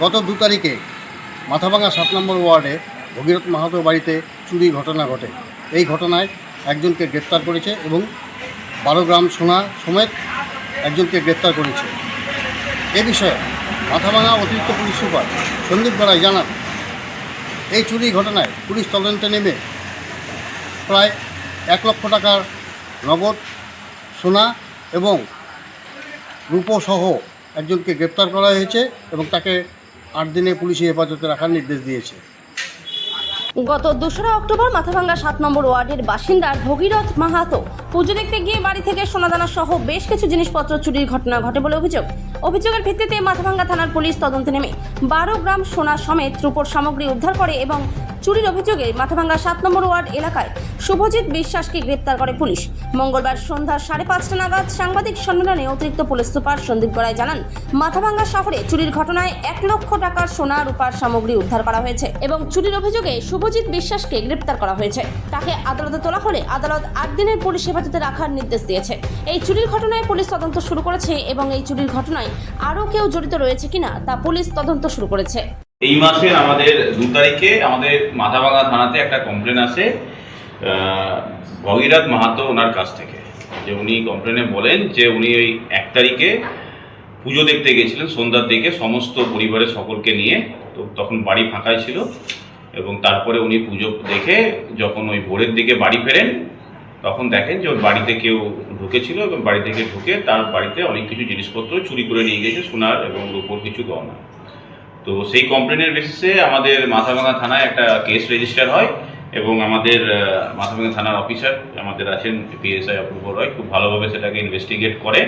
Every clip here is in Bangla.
গত 2 তারিখে মাথাভাঙা 7 নম্বর ওয়ার্ডে ভগীরথ মাহাতো বাড়িতে চুরি ঘটনা ঘটে। এই ঘটনায় একজনকে গ্রেপ্তার করেছে এবং 12 গ্রাম সোনা সমেত একজনকে গ্রেপ্তার করেছে। এ বিষয়ে মাথাভাঙা অতিরিক্ত পুলিশ সুপার সন্দীপ গড়াই জানান, এই চুরি ঘটনায় পুলিশ তদন্তে নেমে প্রায় 1 লক্ষ টাকার নগদ সোনা এবং রূপসহ একজনকে গ্রেপ্তার করা হয়েছে এবং তাকে 8 দিনে পুলিশি হেফাজতে রাখার নির্দেশ দিয়েছে। গত 2রা অক্টোবর মাথাভাঙ্গা 7 নম্বর ওয়ার্ডের বাসিন্দা ভগীরথ মাহাতো পুজো দেখতে গিয়ে বাড়ি থেকে সোনাদানা সহ বেশ কিছু জিনিসপত্র চুরির ঘটনা ঘটে বলে অভিযোগের ভিত্তিতে মাথাভাঙ্গা থানার পুলিশ তদন্তে নেমে 12 গ্রাম সোনা সমেত রূপোর সামগ্রী উদ্ধার করে এবং চুরির অভিযোগে মাথাভাঙ্গা 7 নম্বর ওয়ার্ড এলাকায় শুভজিৎ বিশ্বাসকে গ্রেপ্তার করে পুলিশ। মঙ্গলবার সন্ধ্যা 5:30 নাগাদ সাংবাদিক সম্মেলনে অতিরিক্ত পুলিশ সুপার সন্দীপ গড়াই জানান, মাথাভাঙ্গা শহরে চুরির ঘটনায় 1 লক্ষ টাকার সোনা রূপার সামগ্রী উদ্ধার করা হয়েছে এবং চুরির অভিযোগে শুভজিৎ বিশ্বাসকে গ্রেপ্তার করা হয়েছে। তাকে আদালতে তোলা হলে আদালত 8 দিনের পুলিশ হেফাজতে রাখার নির্দেশ দিয়েছে। এই চুরির ঘটনায় পুলিশ তদন্ত শুরু করেছে এবং এই চুরির ঘটনায় আরও কেউ জড়িত রয়েছে কিনা তা পুলিশ তদন্ত শুরু করেছে। এই মাসের আমাদের 2 তারিখে আমাদের মাথাভাঙা থানাতে একটা কমপ্লেন আসে ভগীরথ মাহাতো ওনার কাছ থেকে, যে উনি কমপ্লেনে বলেন যে উনি ওই 1 তারিখে পুজো দেখতে গেছিলেন সন্ধ্যার দিকে সমস্ত পরিবারের সকলকে নিয়ে। তো তখন বাড়ি ফাঁকাই ছিল এবং তারপরে উনি পুজো দেখে যখন ওই ভোরের দিকে বাড়ি ফেরেন তখন দেখেন যে ওর বাড়িতে কেউ ঢুকেছিল এবং বাড়ি থেকে ঢুকে তার বাড়িতে অনেক কিছু জিনিসপত্র চুরি করে নিয়ে গেছে, সোনার এবং রূপোর কিছু গহনা। তো সেই কমপ্লেনের বেসিসে আমাদের মাথাভাঙা থানায় একটা কেস রেজিস্টার হয় এবং আমাদের মাথাভাঙা থানার অফিসার আমাদের আছেন পিএসআই অপূর্ব রয়, খুব ভালোভাবে সেটাকে ইনভেস্টিগেট করে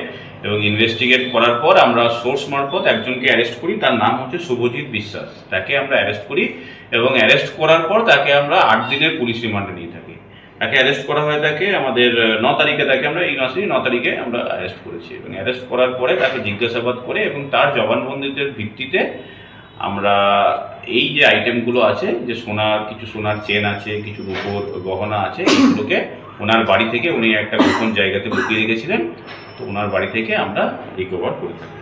এবং ইনভেস্টিগেট করার পর আমরা সোর্স মারফত একজনকে অ্যারেস্ট করি। তার নাম হচ্ছে শুভজিৎ বিশ্বাস। তাকে আমরা অ্যারেস্ট করি এবং অ্যারেস্ট করার পর তাকে আমরা 8 দিনের পুলিশ রিমান্ডে নিয়ে থাকি। তাকে অ্যারেস্ট করা হয়, তাকে আমাদের 9 তারিখে তাকে আমরা এই মাসেই 9 তারিখে আমরা অ্যারেস্ট করেছি এবং অ্যারেস্ট করার পরে তাকে জিজ্ঞাসাবাদ করে এবং তার জবানবন্দিদের ভিত্তিতে আমরা এই যে আইটেমগুলো আছে, যে কিছু সোনার চেন আছে, কিছু রূপোর গহনা আছে, এগুলোকে ওনার বাড়ি থেকে উনি একটা গোপন জায়গাতে লুকিয়ে রেখেছিলেন, তো ওনার বাড়ি থেকে আমরা রিকভার করে থাকি।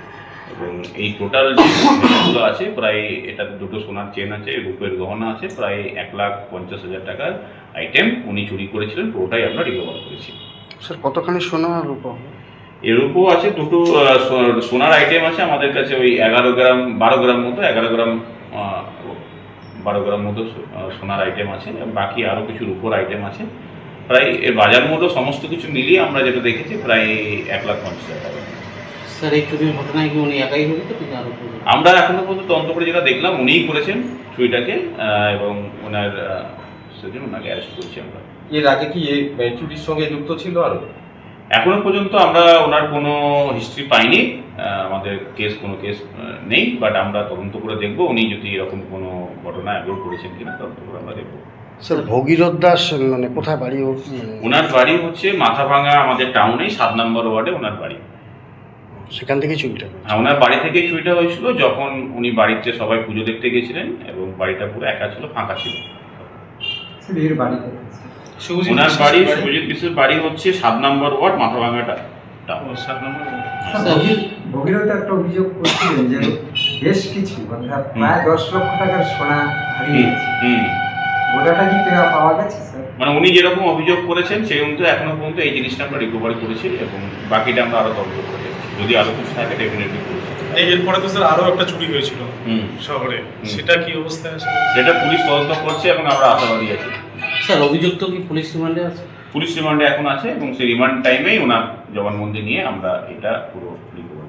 এবং এই টোটাল যে জিনিসগুলো আছে প্রায় এটাতে 2টো সোনার চেন আছে, রূপের গহনা আছে, প্রায় 1,50,000 টাকার আইটেম উনি চুরি করেছিলেন, পুরোটাই আমরা রিকভার করেছি। স্যার, কতখানি সোনা রূপো? এর উপর আছে 2টো সোনার আইটেম আছে আমাদের কাছে, ওই 12 গ্রাম মতো 12 গ্রাম মতো সোনার আইটেম আছে। বাকি আরও কিছু রূপোর আইটেম আছে। প্রায় এর বাজার মূল্য সমস্ত কিছু মিলিয়ে আমরা যেটা দেখেছি প্রায় 1,50,000 টাকা। স্যার, এই চুরির ঘটনায় কি উনি একাই জড়িত? আমরা এখনো পর্যন্ত তদন্ত করে যেটা দেখলাম উনিই করেছেন চুরিটাকে এবং ওনার সেজন্য ওনাকে অ্যারেস্ট করেছি আমরা। এর আগে কি এই চুরির সঙ্গে যুক্ত ছিল আরো? এখনো পর্যন্ত আমরা ওনার কোনো হিস্ট্রি পাইনি, আমাদের কোনো কেস নেই, বাট আমরা তদন্ত করে দেখব উনি যদি এরকম কোনো ঘটনা অ্যাভয়েড করেছেন কিনা, তদন্ত করে আমরা দেখব। স্যার, ভগীরথ দাস মানে কোথায় বাড়ি? ওনার বাড়ি হচ্ছে মাথাভাঙা আমাদের টাউনেই 7 নম্বর ওয়ার্ডে ওনার বাড়ি। সেখান থেকে চুরিটা? হ্যাঁ, ওনার বাড়ি থেকে চুরিটা হয়েছিল যখন উনি বাড়িতে সবাই পুজো দেখতে গেছিলেন এবং বাড়িটা পুরো একা ছিল, ফাঁকা ছিল। ওনার বাড়ি শুভজিৎ বিশ্বাসের বাড়ি হচ্ছে 7 নম্বর ওয়ার্ড মাথাভাঙাটা। ভগীরথ একটা অভিযোগ করছিলেন যে বেশ কিছু অর্থাৎ প্রায় 10 লক্ষ টাকার সোনা হারিয়েছে। ওটাটা কি পাওয়া গেছে স্যার? মানে উনি যেরকম অভিযোগ করেছেন সেই অনুযায়ী এখনো পর্যন্ত এই জিনিসটা আমরা রিকভারি করেছি এবং বাকিটা আমরা আরো তদন্ত করে দেখছি। যদি আরো কিছু থাকে ডেফিনেটলি করেছি। এরপরে তো স্যার আরো একটা চুরি হয়েছিল শহরে, সেটা কি অবস্থায় আছে? সেটা পুলিশ তদন্ত করছে এবং আমরা আশাবাদী আছি। স্যার, অভিযুক্ত কি পুলিশ রিমান্ডে আছে? পুলিশ রিমান্ডে এখন আছে এবং সেই রিমান্ড টাইমেই ওনার জবানবন্দি নিয়ে আমরা এটা পুরো রিকভার